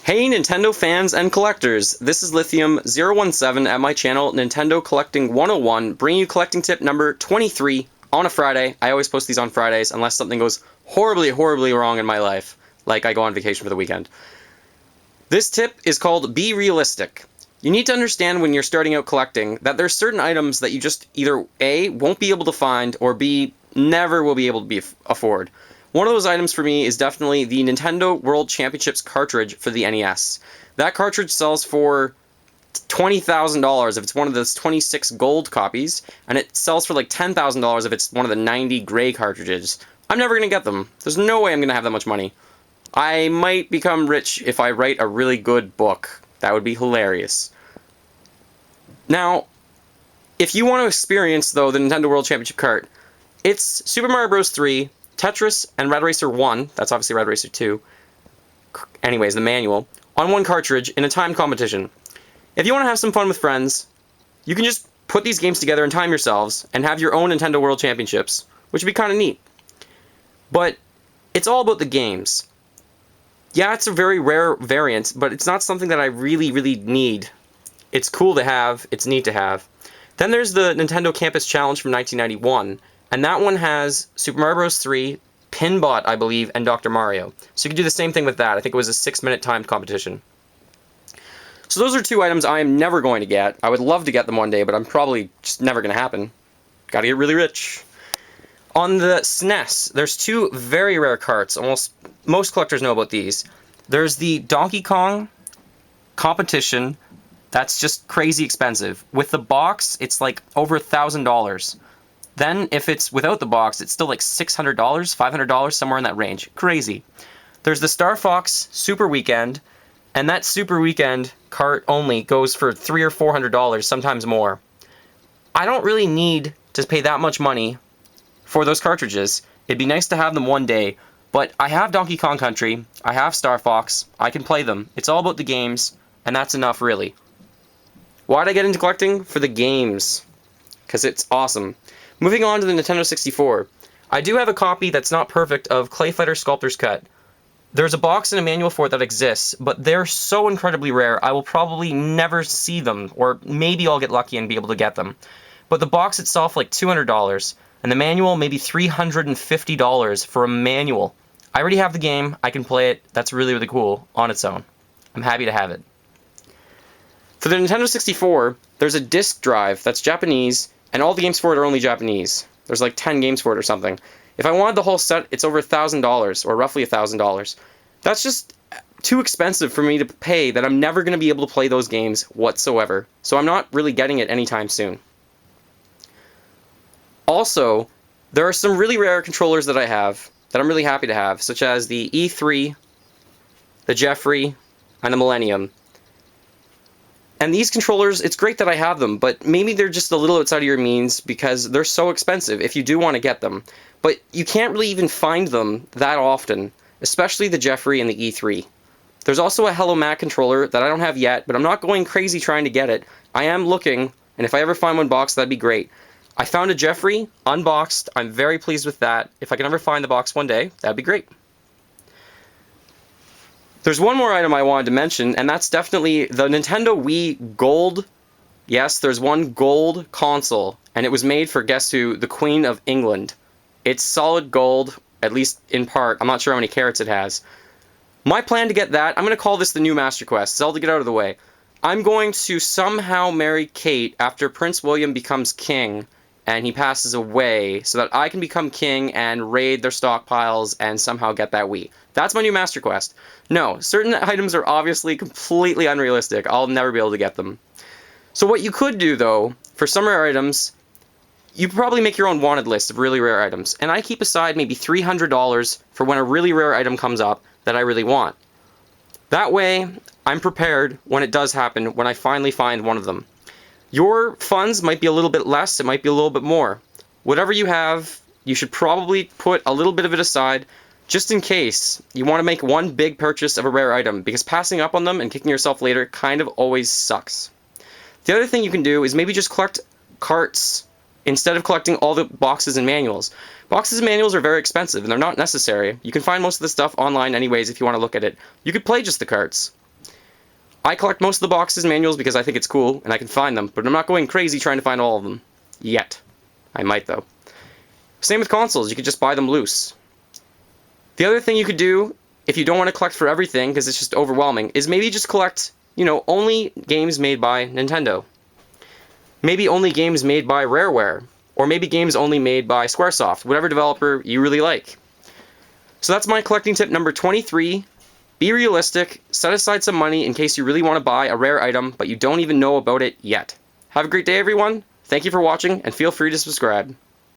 Hey Nintendo fans and collectors, this is Lithium017 at my channel Nintendo Collecting 101, bringing you collecting tip number 23 on a Friday. I always post these on Fridays unless something goes horribly wrong in my life, like I go on vacation for the weekend. This tip is called Be Realistic. You need to understand when you're starting out collecting that there's certain items that you just either A, won't be able to find, or B, never will be able to afford. One of those items for me is definitely the Nintendo World Championships cartridge for the NES. That cartridge sells for $20,000 if it's one of those 26 gold copies, and it sells for like $10,000 if it's one of the 90 gray cartridges. I'm never going to get them. There's no way I'm going to have that much money. I might become rich if I write a really good book. That would be hilarious. Now, if you want to experience, though, the Nintendo World Championship cart, it's Super Mario Bros. 3, Tetris, and Red Racer 1, that's obviously Red Racer 2, anyways, the manual, on one cartridge in a timed competition. If you want to have some fun with friends, you can just put these games together and time yourselves and have your own Nintendo World Championships, which would be kind of neat. But it's all about the games. Yeah, it's a very rare variant, but it's not something that I really need. It's cool to have, it's neat to have. Then there's the Nintendo Campus Challenge from 1991, and that one has Super Mario Bros. 3, Pinbot, I believe, and Dr. Mario. So you can do the same thing with that. I think it was a 6-minute timed competition. So those are two items I am never going to get. I would love to get them one day, but I'm probably just never going to happen. Gotta get really rich. On the SNES, there's two very rare carts. Most collectors know about these. There's the Donkey Kong competition. That's just crazy expensive. With the box, it's like over $1,000. Then, if it's without the box, it's still like $600, $500, somewhere in that range. Crazy. There's the Star Fox Super Weekend, and that Super Weekend cart only goes for $300 or $400, sometimes more. I don't really need to pay that much money for those cartridges. It'd be nice to have them one day, but I have Donkey Kong Country, I have Star Fox, I can play them. It's all about the games, and that's enough, really. Why'd I get into collecting? For the games. Because it's awesome. Moving on to the Nintendo 64. I do have a copy that's not perfect of Clay Fighter Sculptor's Cut. There's a box and a manual for it that exists, but they're so incredibly rare, I will probably never see them, or maybe I'll get lucky and be able to get them. But the box itself, like $200, and the manual, maybe $350 for a manual. I already have the game, I can play it, that's really cool on its own. I'm happy to have it. For the Nintendo 64, there's a disc drive that's Japanese, and all the games for it are only Japanese. There's like 10 games for it or something. If I wanted the whole set, it's over $1,000, or roughly $1,000. That's just too expensive for me to pay that I'm never going to be able to play those games whatsoever. So I'm not really getting it anytime soon. Also, there are some really rare controllers that I have that I'm really happy to have, such as the E3, the Jeffrey, and the Millennium. And these controllers, it's great that I have them, but maybe they're just a little outside of your means because they're so expensive if you do want to get them. But you can't really even find them that often, especially the Jeffrey and the E3. There's also a Hello Mac controller that I don't have yet, but I'm not going crazy trying to get it. I am looking, and if I ever find one boxed, that'd be great. I found a Jeffrey, unboxed. I'm very pleased with that. If I can ever find the box one day, that'd be great. There's one more item I wanted to mention, and that's definitely the Nintendo Wii Gold. Yes, there's one gold console, and it was made for, guess who, the Queen of England. It's solid gold, at least in part. I'm not sure how many carats it has. My plan to get that, I'm going to call this the new Master Quest. Zelda, get out of the way. I'm going to somehow marry Kate after Prince William becomes king, and he passes away, so that I can become king and raid their stockpiles and somehow get that Wii. That's my new Master Quest. No, certain items are obviously completely unrealistic. I'll never be able to get them. So what you could do, though, for some rare items, you probably make your own wanted list of really rare items, and I keep aside maybe $300 for when a really rare item comes up that I really want. That way, I'm prepared when it does happen, when I finally find one of them. Your funds might be a little bit less, it might be a little bit more. Whatever you have, you should probably put a little bit of it aside, just in case you want to make one big purchase of a rare item, because passing up on them and kicking yourself later kind of always sucks. The other thing you can do is maybe just collect carts instead of collecting all the boxes and manuals. Boxes and manuals are very expensive, and they're not necessary. You can find most of the stuff online anyways if you want to look at it. You could play just the carts. I collect most of the boxes and manuals because I think it's cool and I can find them, but I'm not going crazy trying to find all of them. Yet. I might, though. Same with consoles, you could just buy them loose. The other thing you could do, if you don't want to collect for everything, because it's just overwhelming, is maybe just collect, only games made by Nintendo. Maybe only games made by Rareware. Or maybe games only made by Squaresoft, whatever developer you really like. So that's my collecting tip number 23. Be realistic, set aside some money in case you really want to buy a rare item, but you don't even know about it yet. Have a great day, everyone. Thank you for watching, and feel free to subscribe.